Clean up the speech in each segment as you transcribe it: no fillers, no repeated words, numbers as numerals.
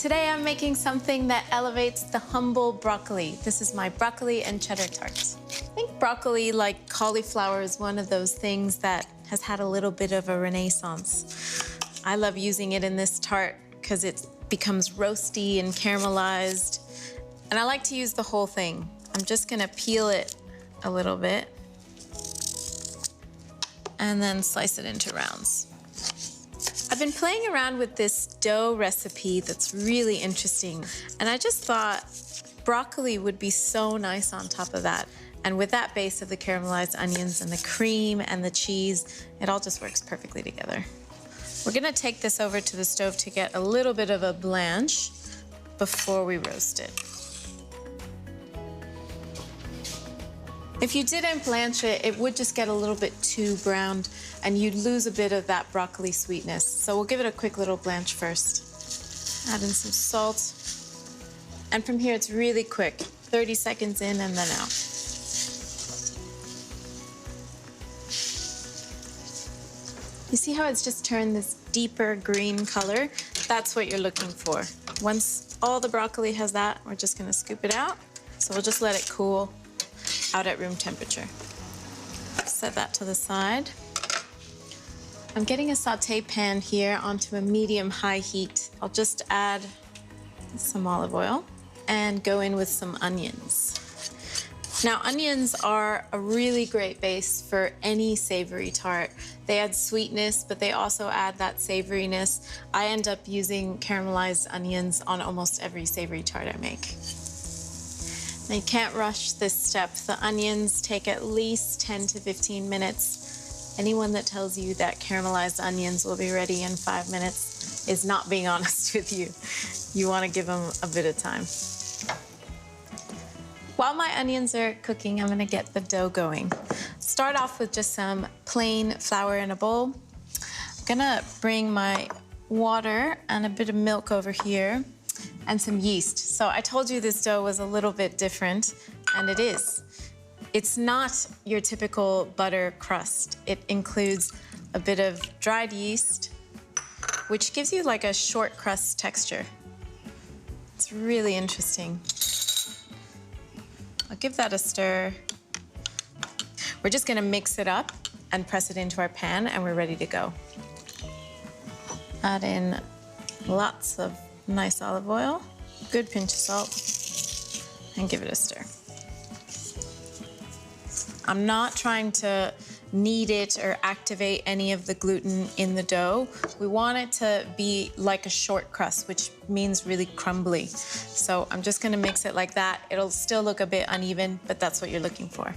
Today I'm making something that elevates the humble broccoli. This is my broccoli and cheddar tart. I think broccoli, like cauliflower, is one of those things that has had a little bit of a renaissance. I love using it in this tart because it becomes roasty and caramelized. And I like to use the whole thing. I'm just gonna peel it a little bit and then slice it into rounds. I've been playing around with this dough recipe that's really interesting, and I just thought broccoli would be so nice on top of that. And with that base of the caramelized onions and the cream and the cheese, it all just works perfectly together. We're gonna take this over to the stove to get a little bit of a blanch before we roast it. If you didn't blanch it, it would just get a little bit too browned and you'd lose a bit of that broccoli sweetness. So we'll give it a quick little blanch first. Add in some salt. And from here, it's really quick. 30 seconds in and then out. You see how it's just turned this deeper green color? That's what you're looking for. Once all the broccoli has that, we're just gonna scoop it out. So we'll just let it cool out at room temperature. Set that to the side. I'm getting a sauté pan here onto a medium-high heat. I'll just add some olive oil and go in with some onions. Now, onions are a really great base for any savory tart. They add sweetness, but they also add that savoriness. I end up using caramelized onions on almost every savory tart I make. Now, you can't rush this step. The onions take at least 10 to 15 minutes. Anyone that tells you that caramelized onions will be ready in 5 minutes is not being honest with you. You want to give them a bit of time. While my onions are cooking, I'm gonna get the dough going. Start off with just some plain flour in a bowl. I'm gonna bring my water and a bit of milk over here and some yeast. So I told you this dough was a little bit different, and it is. It's not your typical butter crust. It includes a bit of dried yeast, which gives you like a short crust texture. It's really interesting. I'll give that a stir. We're just gonna mix it up and press it into our pan, and we're ready to go. Add in lots of nice olive oil, good pinch of salt, and give it a stir. I'm not trying to knead it or activate any of the gluten in the dough. We want it to be like a short crust, which means really crumbly. So I'm just gonna mix it like that. It'll still look a bit uneven, but that's what you're looking for.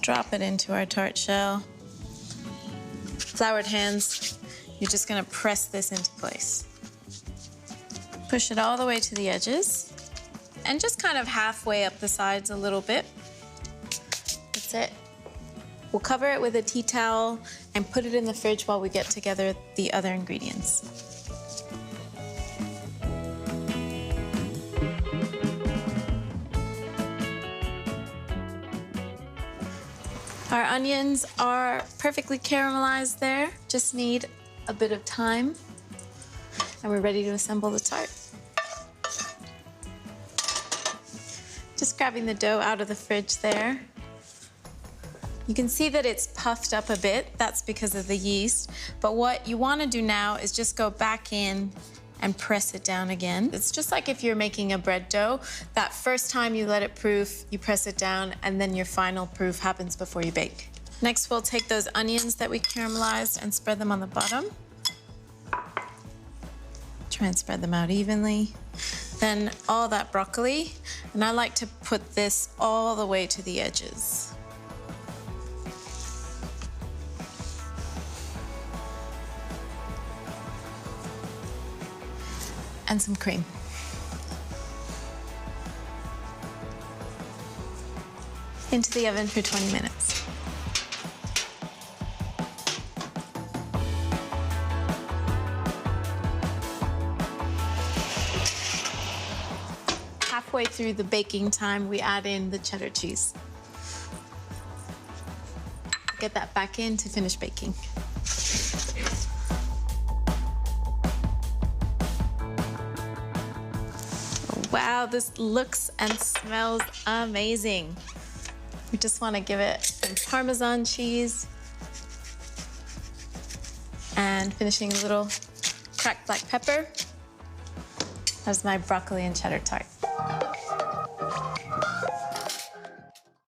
Drop it into our tart shell. Floured hands, you're just gonna press this into place. Push it all the way to the edges and just kind of halfway up the sides a little bit. That's it. We'll cover it with a tea towel and put it in the fridge while we get together the other ingredients. Our onions are perfectly caramelized there. Just need a bit of time, and we're ready to assemble the tart. Just grabbing the dough out of the fridge there. You can see that it's puffed up a bit. That's because of the yeast. But what you want to do now is just go back in and press it down again. It's just like if you're making a bread dough. That first time you let it proof, you press it down, and then your final proof happens before you bake. Next, we'll take those onions that we caramelized and spread them on the bottom. Try and spread them out evenly. Then all that broccoli, and I like to put this all the way to the edges. And some cream. Into the oven for 20 minutes. Halfway through the baking time, we add in the cheddar cheese. Get that back in to finish baking. Wow, this looks and smells amazing. We just want to give it some Parmesan cheese and finishing a little cracked black pepper. That's my broccoli and cheddar tart.